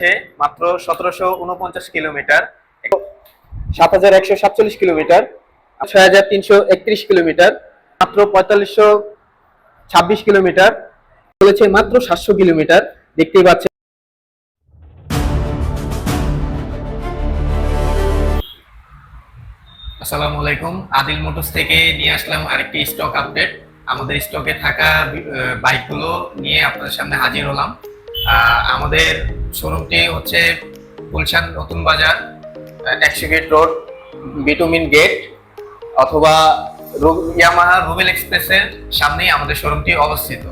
মাত্র 1749 kilometre, 7147 kilometre, 6331 kilometre, মাত্র 4526 kilometre চলেছে, মাত্র 700 কিলোমিটার। দেখতেই পাচ্ছেন। আসসালামু আলাইকুম, আদিল মোটরস থেকে নিয়ে আসলাম আরেকটি স্টক আপডেট। আমাদের স্টকে থাকা বাইকগুলো নিয়ে আপনাদের সামনে হাজির হলাম। আমাদের শোরুমটি হচ্ছে গুলশান নতুন বাজার, 100 গেট রোড, বিটুমিন গেট অথবা ইয়ামাহা রুবেল এক্সপ্রেসের সামনেই আমাদের শোরুমটি অবস্থিত।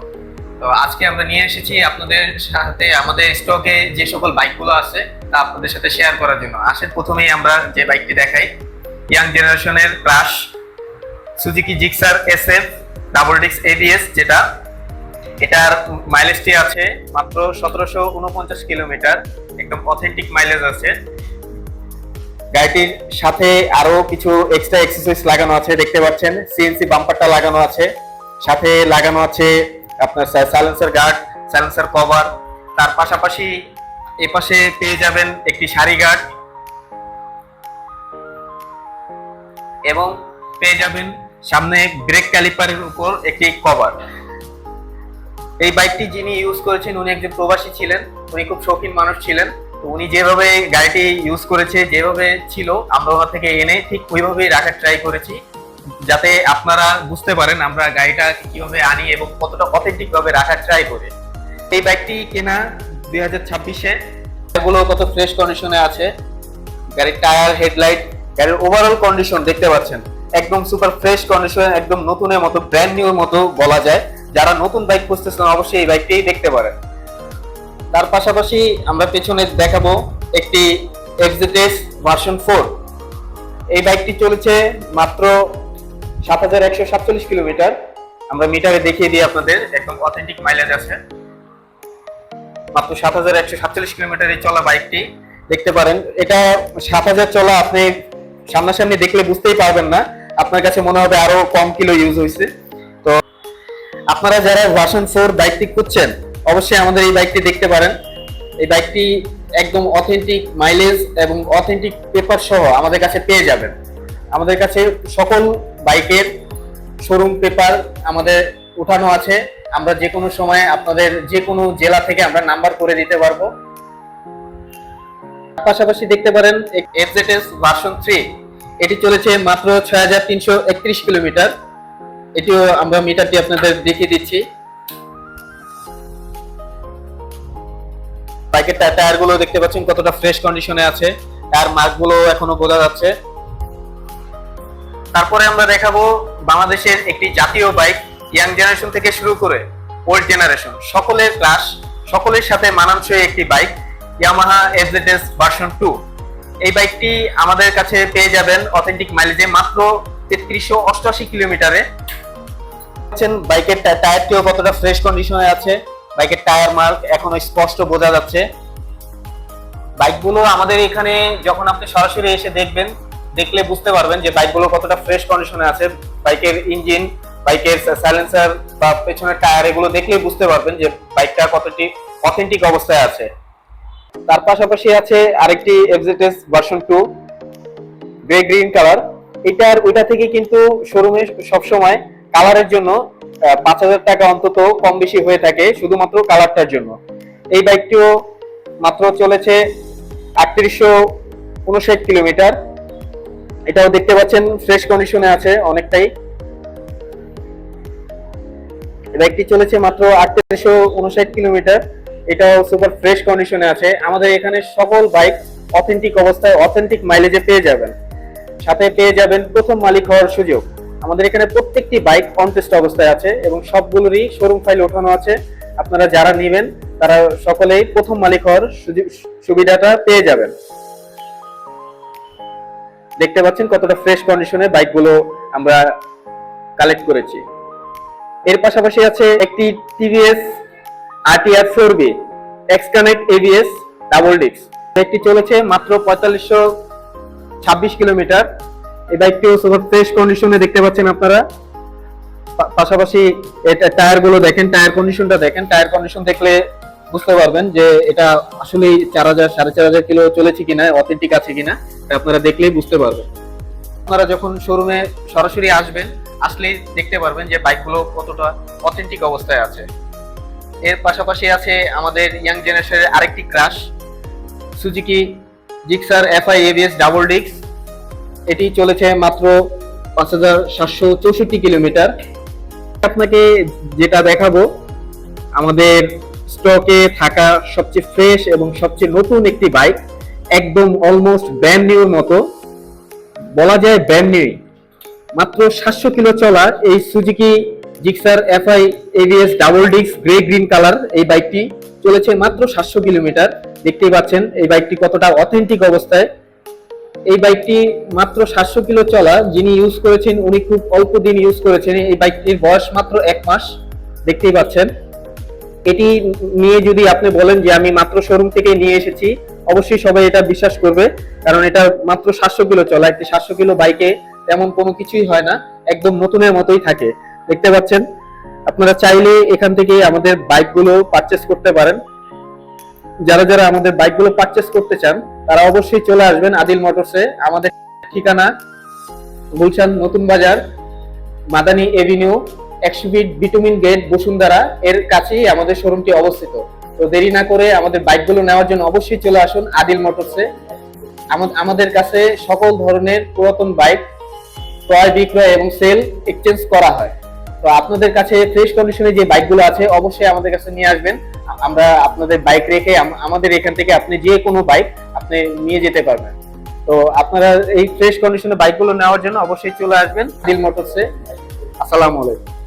তো আজকে আমরা নিয়ে এসেছি আপনাদের সাথে আমাদের স্টকে যে সকল বাইকগুলো আছে তা আপনাদের সাথে শেয়ার করার জন্য। আসেন প্রথমেই আমরা যে বাইকটি দেখাই, ইয়াং জেনারেশনের crush Suzuki Gixxer SF double disc ABS, যেটা এটার মাইলেজটি আছে মাত্র 1749 কিলোমিটার, একদম অথেন্টিক মাইলেজ আছে। গাড়িটির সাথে আরো কিছু এক্সট্রা অ্যাক্সেসরিজ লাগানো আছে, দেখতে পাচ্ছেন। সিএনসি বাম্পারটা লাগানো আছে, সাথে লাগানো আছে আপনার সাইলেন্সার গার্ড, সাইলেন্সার কভার। তার পাশাপাশি এপাশে পেয়ে যাবেন একটি সারি গার্ড এবং পেয়ে যাবেন সামনে ব্রেক ক্যালিপারের উপর একটি কভার। এই বাইকটি যিনি ইউজ করেছেন উনি একজন প্রবাসী ছিলেন, উনি খুব শৌখিন মানুষ ছিলেন। তো উনি যেভাবে গাড়িটি ইউজ করেছে, যেভাবে ছিল আমরা ওনার থেকে এনে ঠিক ওইভাবেই রাখার ট্রাই করেছি, যাতে আপনারা বুঝতে পারেন আমরা গাড়িটা কিভাবে আনি এবং কতটা অথেন্টিক ভাবে রাখার ট্রাই করি। এই বাইকটি কেনা 2026-এ, এগুলো কত ফ্রেশ কন্ডিশনে আছে। গাড়ির টায়ার, হেডলাইট, গাড়ির ওভারঅল কন্ডিশন দেখতে পাচ্ছেন একদম সুপার ফ্রেশ কন্ডিশন, একদম নতুনের মতো, ব্র্যান্ড নিউ মতো বলা যায়। যারা নতুন বাইক খুঁজতেছেন অবশ্যই এই বাইকটি দেখতে পারেন। তার পাশাপাশি আমরা পেছনে দেখাবো একটি এফজেডএস ভার্সন 4। এই বাইকটি চলেছে মাত্র 7147 কিলোমিটার। আমরা মিটারে দেখিয়ে দিই আপনাদের, একদম অথেন্টিক মাইলেজ আছে। মাত্র 7147 কিলোমিটার এই চলা বাইকটি দেখতে পারেন। এটা 7000 চলা, আপনি সামনাসামনি দেখলে বুঝতেই পারবেন না, আপনার কাছে মনে হবে আরো কম কিলো ইউজ হয়েছে। তো আপনারা যারা ভার্সন 4 বাইকটি খুঁজছেন অবশ্যই আমাদের এই বাইকটি দেখতে পারেন। এই বাইকটি একদম অথেন্টিক মাইলেজ এবং অথেন্টিক পেপার সহ আমাদের কাছে পেয়ে যাবেন। আমাদের কাছে সকল বাইকের শোরুম পেপার আমাদের উঠানো আছে। আমরা যে কোনো সময় আপনাদের যে কোনো জেলা থেকে আমরা নাম্বার করে দিতে পারবো। পাশাপাশি দেখতে পারেন এফজেডএস ভার্সন 3, এটি চলেছে মাত্র 6331 কিলোমিটার। এটিও আমরা মিটারটি আপনাদের দেখিয়ে দিচ্ছি। বাইকের টায়ার গুলো দেখতে পাচ্ছেন কতটা ফ্রেশ কন্ডিশনে আছে, টায়ার মার্ক গুলো এখনো বোঝা যাচ্ছে। তারপরে আমরা দেখাবো বাংলাদেশের একটি জাতীয় বাইক, ইয়াং জেনারেশন থেকে শুরু করে ওল্ড জেনারেশন সকলের ক্লাস, সকলের সাথে মানানসই একটি বাইক, ইয়ামাহা এফজেডএস ভার্সন 2। এই বাইকটি আমাদের কাছে পেয়ে যাবেন অথেন্টিক মাইলেজে মাত্র 3388 কিলোমিটারে। বাইকের টায়ারটিও কতটা ফ্রেশ কন্ডিশনে আছে, বাইকের টায়ার মার্ক এখনো স্পষ্ট বোঝা যাচ্ছে। বাইকগুলো আমাদের এখানে যখন আপনি সরাসরি এসে দেখবেন, দেখলে বুঝতে পারবেন যে বাইকগুলো কতটা ফ্রেশ কন্ডিশনে আছে। বাইকের ইঞ্জিন, বাইকের সাইলেন্সার বা পেছনের টায়ার, এগুলো দেখলে বুঝতে পারবেন যে বাইকটা কতটি অথেন্টিক অবস্থায় আছে। তার পাশাপাশি আছে আরেকটি FZS version 2 grey green colour. এটার ওইটা থেকে কিন্তু শোরুমে সবসময় কালারের জন্য 5000 টাকা অন্তত কম বেশি হয়ে থাকে, শুধুমাত্র কালারটার জন্য। এই বাইকটিও মাত্র চলেছে 3859 কিলোমিটার। এটাও দেখতে পাচ্ছেন ফ্রেশ কন্ডিশনে আছে অনেকটাই। এই বাইকটি চলেছে মাত্র 3859 কিলোমিটার, এটাও সুপার ফ্রেশ কন্ডিশনে আছে। আমাদের এখানে সকল বাইক অথেন্টিক অবস্থায়, অথেন্টিক মাইলেজে পেয়ে যাবেন। সাথে পেয়ে যাবেন প্রথম মালিক হওয়ার সুযোগ। আমাদের এখানে প্রত্যেকটি বাইক অন টেস্ট অবস্থায় আছে এবং সবগুলোরই শোরুম ফাইল ওঠানো আছে। আপনারা যারা নেবেন তারা সকলেই প্রথম মালিক হওয়ার সুবিধাটা পেয়ে যাবেন। দেখতে পাচ্ছেন কতটা ফ্রেশ কন্ডিশনে বাইকগুলো আমরা কালেক্ট করেছি। এর পাশাপাশি আছে একটি TVS RTR 4B x connect ABS double disk. বাইকটি চলেছে মাত্র 4526 কিলোমিটার। এই বাইকটিও সুপার ফ্রেশ কন্ডিশনে দেখতে পাচ্ছেন আপনারা। পাশাপাশি এটা টায়ার গুলো দেখেন, টায়ার কন্ডিশনটা দেখেন, টায়ার কন্ডিশন দেখলে বুঝতে পারবেন যে এটা আসলে 4000 4500 কিলো চলেছে কিনা, অথেন্টিক আছে কিনা, এটা আপনারা দেখলেই বুঝতে পারবেন। আপনারা যখন শোরুমে সরাসরি আসবেন, আসলেই দেখতে পারবেন যে বাইকগুলো কতটা অথেন্টিক অবস্থায় আছে। এর পাশাপাশি আছে আমাদের ইয়াং জেনারেশনের আরেকটি crush, Suzuki Gixxer FI ABS double disc. এটি চলেছে মাত্র 5764 কিলোমিটার। আপনাকে যেটা দেখাবো, আমাদের স্টকে থাকা সবচেয়ে ফ্রেশ এবং সবচেয়ে নতুন একটি বাইক, একদম অলমোস্ট ব্র্যান্ড নিউর মতো, বলা যায় ব্র্যান্ড নিউ। মাত্র 700 কিলো চলা এই Suzuki Gixxer FI ABS double disk grey green colour এই বাইকটি চলেছে মাত্র 700 কিলোমিটার। দেখতেই পাচ্ছেন এই বাইকটি কতটা অথেন্টিক অবস্থায়। এই বাইকটি মাত্র 700 কিলো চলা, যিনি ইউজ করেছেন উনি খুব অল্প দিন ইউজ করেছেন। এই বাইকটির বয়স মাত্র 1 মাস। দেখতেই পাচ্ছেন। এটি নিয়ে যদি আপনি বলেন যে আমি মাত্র শোরুম থেকে নিয়ে এসেছি, অবশ্যই সবাই এটা বিশ্বাস করবে, কারণ এটা মাত্র 700 কিলো চলা। একটি 700 কিলো বাইকে তেমন কোনো কিছুই হয় না, একদম নতুনের মতোই থাকে। দেখতে পাচ্ছেন। আপনারা চাইলে এখান থেকে আমাদের বাইকগুলো পারচেস করতে পারেন। যারা যারা আমাদের বাইকগুলো পারচেস করতে চান তারা অবশ্যই চলে আসবেন আদিল মোটরসে। আমাদের ঠিকানা Gulshan Notun Bazar, Madani avenue, 100 feet bitumen gate, Bashundhara এর কাছেই আমাদের শোরুমটি অবস্থিত। তো দেরি না করে আমাদের বাইকগুলো নেওয়ার জন্য অবশ্যই চলে আসুন আদিল মোটরসে। আমাদের কাছে সকল ধরনের পুরাতন বাইক ক্রয় বিক্রয় এবং সেল এক্সচেঞ্জ করা হয়। তো আপনাদের কাছে ফ্রেশ কন্ডিশনে যে বাইকগুলো আছে অবশ্যই আমাদের কাছে নিয়ে আসবেন। আমরা আপনাদের বাইক রেখে আমাদের এখান থেকে আপনি যে কোনো বাইক আপনি নিয়ে যেতে পারবেন। তো আপনারা এই ফ্রেশ কন্ডিশনে বাইকগুলো নেওয়ার জন্য অবশ্যই চলে আসবেন আদিল মোটরসে। আসসালামু আলাইকুম।